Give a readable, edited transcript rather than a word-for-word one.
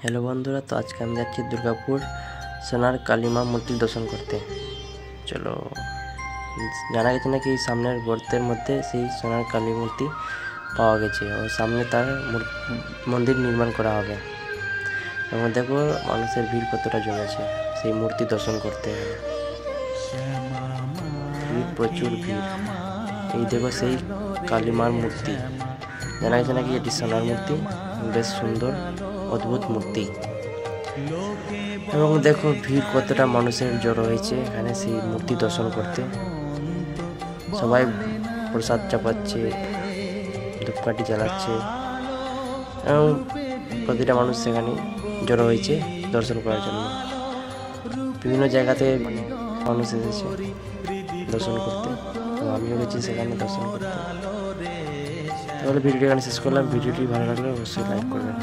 Hello बंधुरा, तो आज के हम যাচ্ছি দুর্গাপুর সোনার কালী মা মূর্তি দর্শন করতে। চলো, জানা গেছে নাকি সামনের গর্তের মধ্যে সেই সোনার কালী মূর্তি পাওয়া গেছে ও সামনে তার মন্দির নির্মাণ করা হবে। এবং দেখো মানুষের ভিড় কতটা জমেছে সেই মূর্তি দর্শন করতে। ভিড়, প্রচুর ভিড়। এই দেখো সেই কালী মার মূর্তি, জানা গেছে নাকি এটি সোনার মূর্তি, বেশ সুন্দর অদ্ভুত মূর্তি। এবং দেখো ভিড় কতটা মানুষের জড়ো হয়েছে এখানে সেই মূর্তি দর্শন করতে। সবাই প্রসাদ চাপাচ্ছে, ধূপকাঠি জ্বালাচ্ছে এবং প্রতিটা মানুষ সেখানে জড়ো হয়েছে দর্শন করার জন্য। বিভিন্ন জায়গাতে মানুষ এসেছে দর্শন করতে, তো আমিও গেছি সেখানে দর্শন করতে। তাহলে ভিডিওটি এখানে শেষ করলাম। ভিডিওটি ভালো লাগলে অবশ্যই লাইক করবেন।